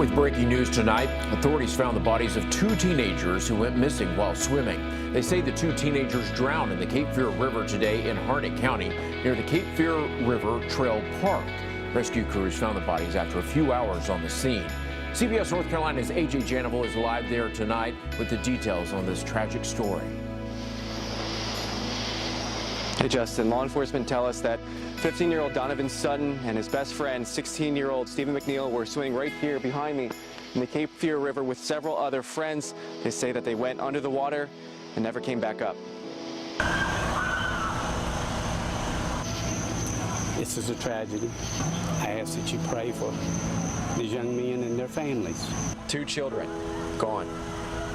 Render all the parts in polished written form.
With breaking news tonight, authorities found the bodies of two teenagers who went missing while swimming. They say the two teenagers drowned in the Cape Fear River today in Harnett County near the Cape Fear River Trail Park. Rescue crews found the bodies after a few hours on the scene. CBS North Carolina's A.J. Janival is live there tonight with the details on this tragic story. Hey, Justin, law enforcement tell us that 15-year-old Donovan Sutton and his best friend, 16-year-old Stephen McNeil, were swimming right here behind me in the Cape Fear River with several other friends. They say that they went under the water and never came back up. This is a tragedy. I ask that you pray for these young men and their families. Two children gone,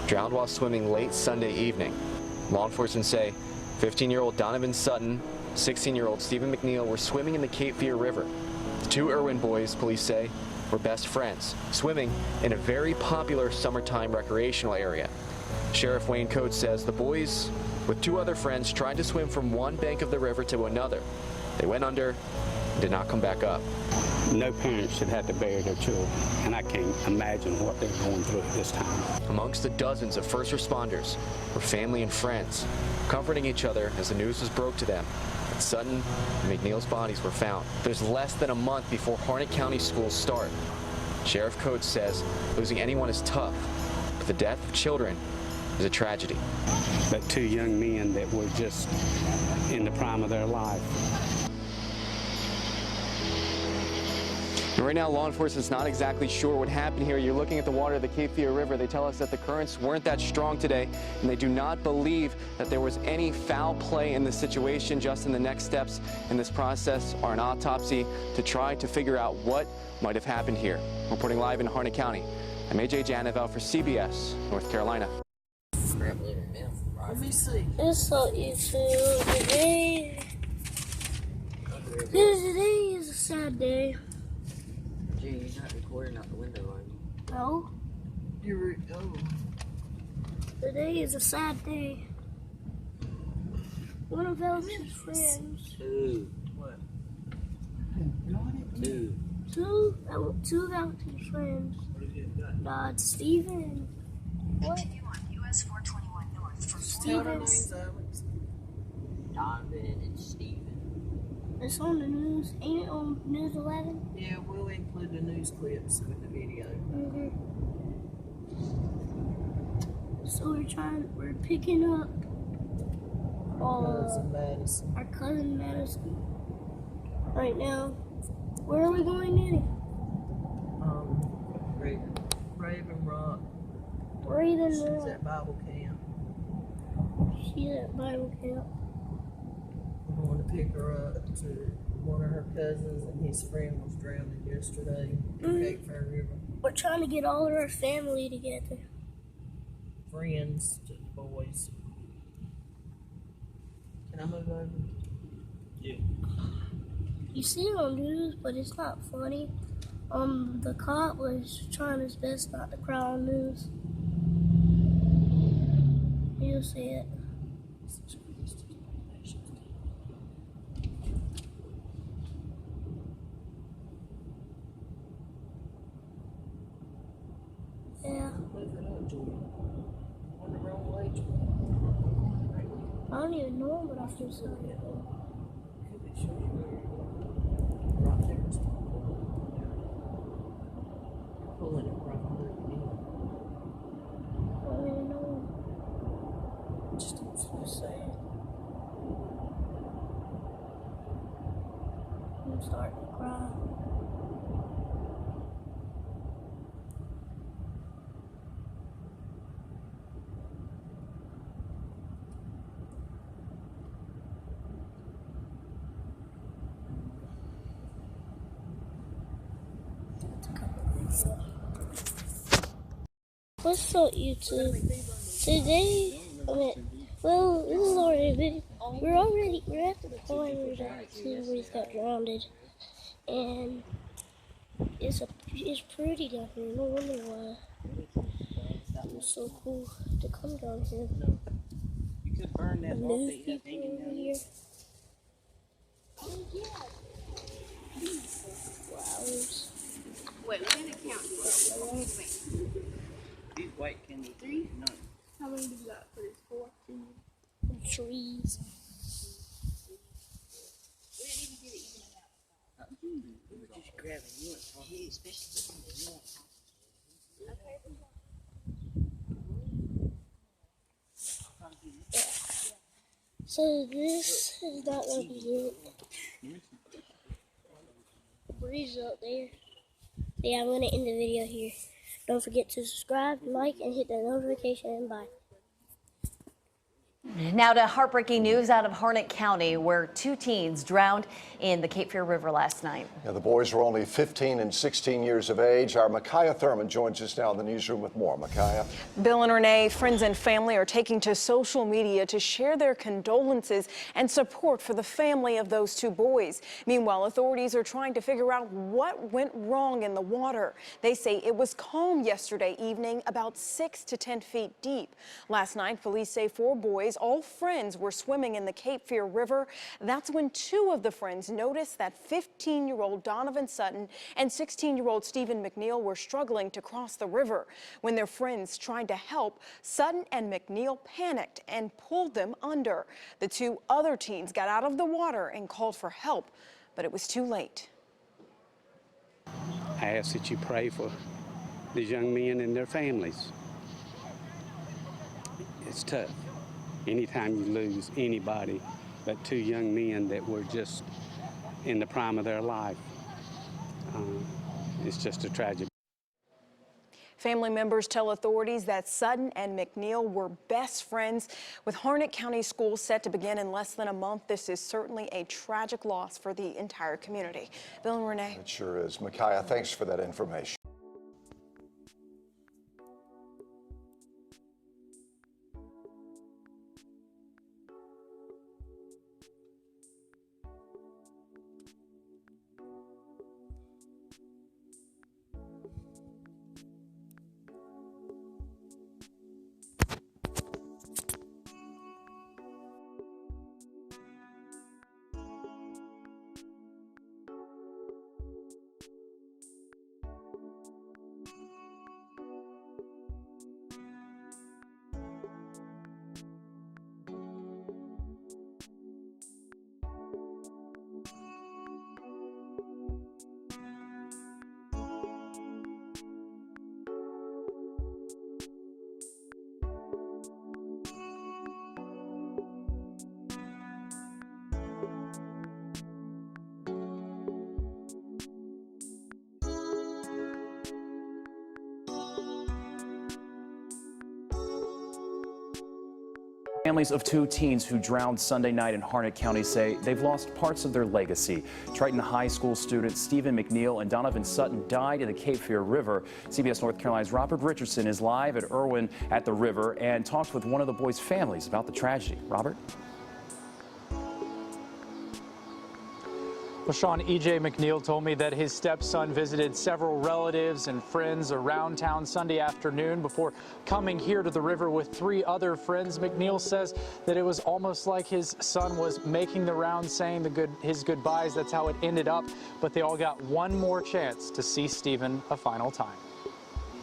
drowned while swimming late Sunday evening. Law enforcement say 15-year-old Donovan Sutton, 16-year-old Stephen McNeil were swimming in the Cape Fear River. The two Irwin boys, police say, were best friends, swimming in a very popular summertime recreational area. Sheriff Wayne Coates says the boys, with two other friends, tried to swim from one bank of the river to another. They went under and did not come back up. No parent should have to bury their children, and I can't imagine what they're going through at this time. Amongst the dozens of first responders were family and friends, comforting each other as the news was broke to them that Sutton and McNeil's bodies were found. There's less than a month before Harnett County schools start. Sheriff Coates says losing anyone is tough, but the death of children is a tragedy. But two young men that were just in the prime of their life. And right now, law enforcement is not exactly sure what happened here. You're looking at the water of the Cape Fear River. They tell us that the currents weren't that strong today, and they do not believe that there was any foul play in this situation. Just in the next steps in this process are an autopsy to try to figure out what might have happened here. Reporting live in Harnett County, I'm A.J. Janival for CBS North Carolina. Let me see. It's so YouTube. Today is a sad day. Gee, you're not recording out the window, are you? No. Oh. Today is a sad day. One of Alex's friends. Two. What? Two. Two of Alex's friends. Died. Steven. What? US 421 North from Steven. Donovan and Steven. It's on the news. Ain't it on News 11? Yeah, we'll include the news clips with the video. Mm-hmm. So we're picking up Cousin Madison. our cousin Madison right now. Where are we going, Nanny? Raven Rock. Raven She's Rock. at Bible camp. She's at Bible camp. I'm going to pick her up to one of her cousins, and his friend was drowning yesterday in Cape Fear River. We're trying to get all of our family together. Friends to the boys. Can I move over? Yeah. You see it on news, but it's not funny. The cop was trying his best not to cry on news. You'll see it. Yeah. Move it up, Jordan. On the wrong way, Jordan. I don't even know what I feel so. Could be sure right there. Pulling it right under the knee. I don't even know. Just so sad. I'm starting to cry. What's up, YouTube? Today, well, this is already big. We're at the point where everybody's got drowned, and it's pretty down here. No wonder why it's so cool to come down here. You could burn that off New that you have people hanging over down here. Wait, let me count. So this is not going to be it. Breeze up there. Yeah, I'm going to end the video here. Don't forget to subscribe, like, and hit the notification, and bye. Now to heartbreaking news out of Harnett County, where 2 teens drowned in the Cape Fear River last night. Yeah, the boys were only 15 and 16 years of age. Our Micaiah Thurman joins us now in the newsroom with more. Micaiah. Bill and Renee, friends and family are taking to social media to share their condolences and support for the family of those 2 boys. Meanwhile, authorities are trying to figure out what went wrong in the water. They say it was calm yesterday evening, about 6 to 10 feet deep. Last night, police say 4 boys, all friends, were swimming in the Cape Fear River. That's when 2 of the friends noticed that 15-year-old Donovan Sutton and 16-year-old Stephen McNeil were struggling to cross the river. When their friends tried to help, Sutton and McNeil panicked and pulled them under. The 2 other teens got out of the water and called for help, but it was too late. I ask that you pray for these young men and their families. It's tough. Anytime you lose anybody, but 2 young men that were just in the prime of their life, it's just a tragedy. Family members tell authorities that Sutton and McNeil were best friends. With Harnett County schools set to begin in less than a month, this is certainly a tragic loss for the entire community. Bill and Renee. It sure is. Micaiah, thanks for that information. Families of 2 teens who drowned Sunday night in Harnett County say they've lost parts of their legacy. Triton High School students Stephen McNeil and Donovan Sutton died in the Cape Fear River. CBS North Carolina's Robert Richardson is live at Irwin at the river and talked with one of the boys' families about the tragedy. Robert? Well, Sean, E.J. McNeil told me that his stepson visited several relatives and friends around town Sunday afternoon before coming here to the river with 3 other friends. McNeil says that it was almost like his son was making the rounds, saying his goodbyes. That's how it ended up. But they all got one more chance to see Stephen a final time.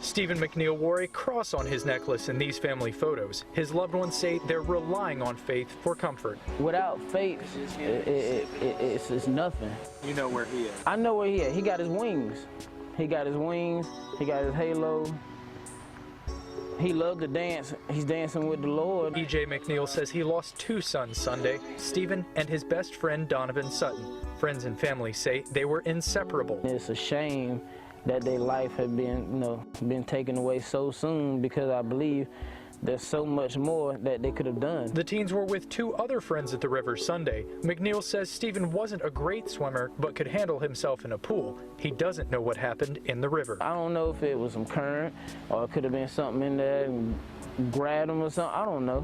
Stephen McNeil wore a cross on his necklace in these family photos. His loved ones say they're relying on faith for comfort. Without faith, it's nothing. You know where he is. I know where he is. He got his wings. He got his wings. He got his halo. He loved to dance. He's dancing with the Lord. E.J. McNeil says he lost 2 sons Sunday, Stephen and his best friend Donovan Sutton. Friends and family say they were inseparable. It's a shame that their life had been taken away so soon, because I believe there's so much more that they could have done. The teens were with 2 other friends at the river Sunday. McNeil says Stephen wasn't a great swimmer, but could handle himself in a pool. He doesn't know what happened in the river. I don't know if it was some current, or it could have been something in there and grabbed him or something. I don't know.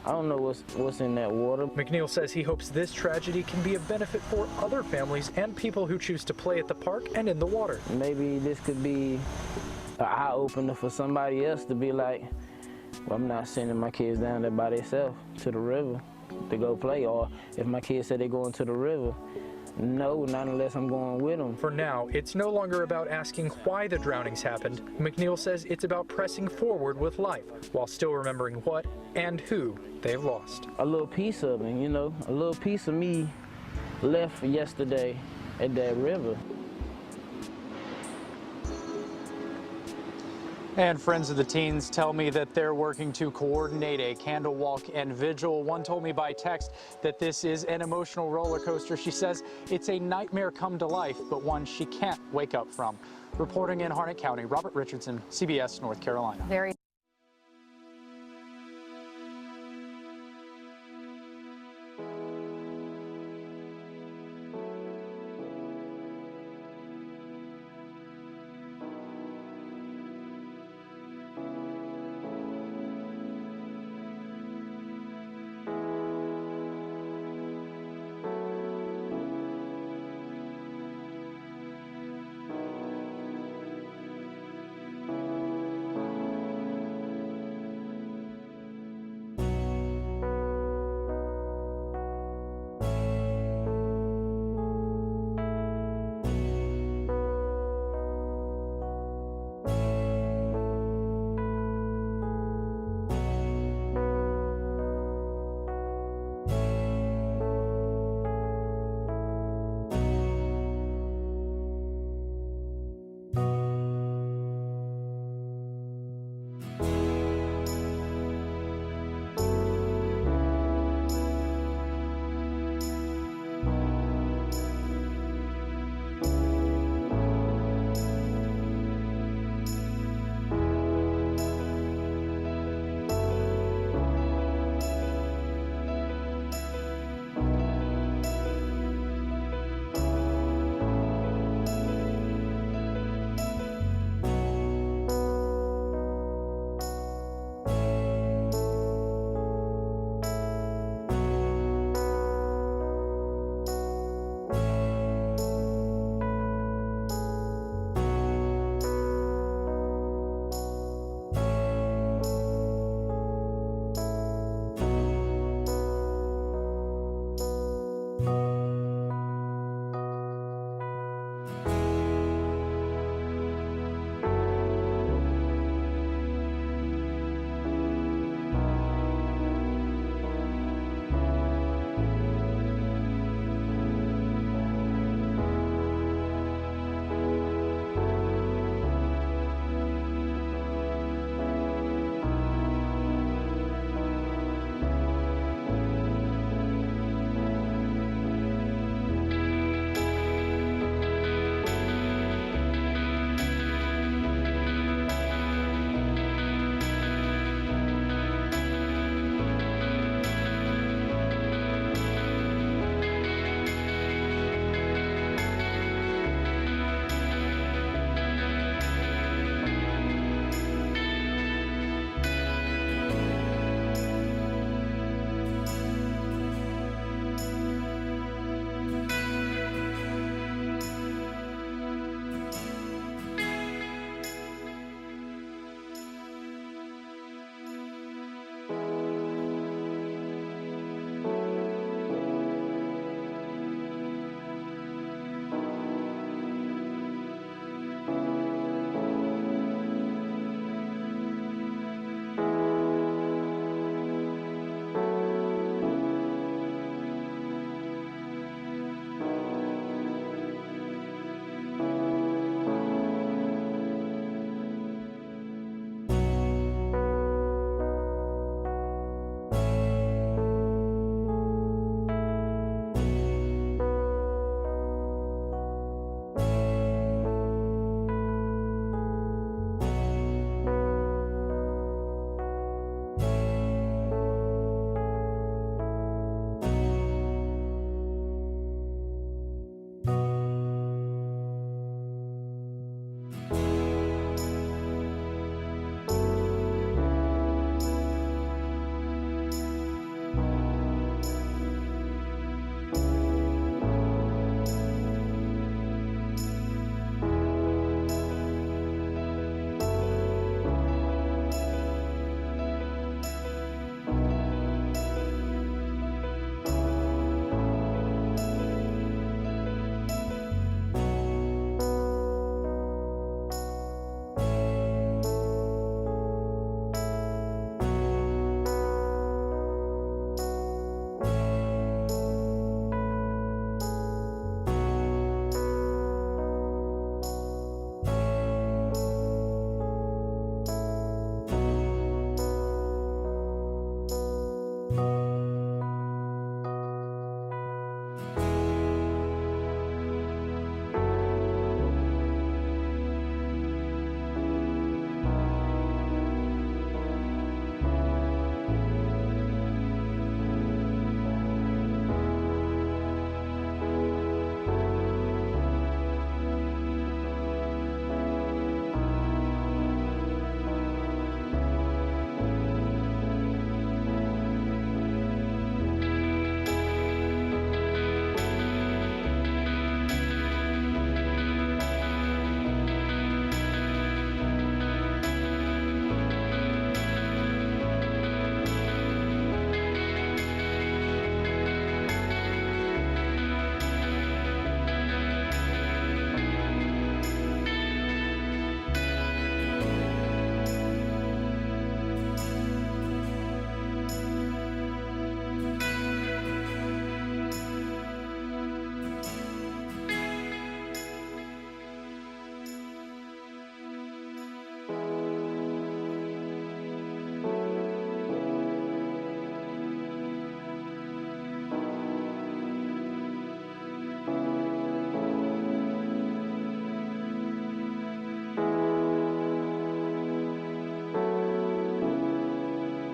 I don't know what's in that water. McNeil says he hopes this tragedy can be a benefit for other families and people who choose to play at the park and in the water. Maybe this could be an eye-opener for somebody else to be like, well, I'm not sending my kids down there by themselves to the river to go play. Or if my kids say they're going to the river, no, not unless I'm going with them. For now, it's no longer about asking why the drownings happened. McNeil says it's about pressing forward with life while still remembering what and who they've lost. A little piece of me, you know, a little piece of me left yesterday at that river. And friends of the teens tell me that they're working to coordinate a candle walk and vigil. One told me by text that this is an emotional roller coaster. She says it's a nightmare come to life, but one she can't wake up from. Reporting in Harnett County, Robert Richardson, CBS North Carolina. Very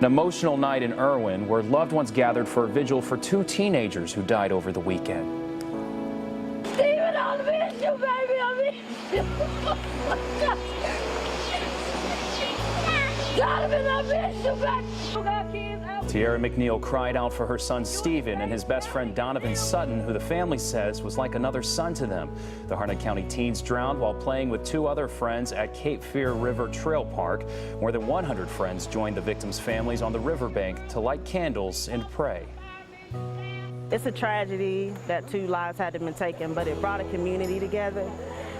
An emotional night in Irwin where loved ones gathered for a vigil for 2 teenagers who died over the weekend. Steven, I miss you, baby. I miss you. Donovan, I miss you, baby. You got kids out. Tiara McNeil cried out for her son Steven and his best friend Donovan Sutton, who the family says was like another son to them. The Harnett County teens drowned while playing with 2 other friends at Cape Fear River Trail Park. More than 100 friends joined the victims' families on the riverbank to light candles and pray. It's a tragedy that 2 lives had to be taken, but it brought a community together.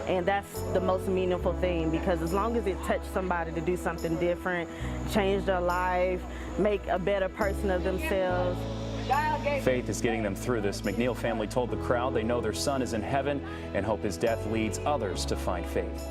And that's the most meaningful thing, because as long as it touched somebody to do something different, change their life, make a better person of themselves. Faith is getting them through this. McNeil family told the crowd they know their son is in heaven and hope his death leads others to find faith.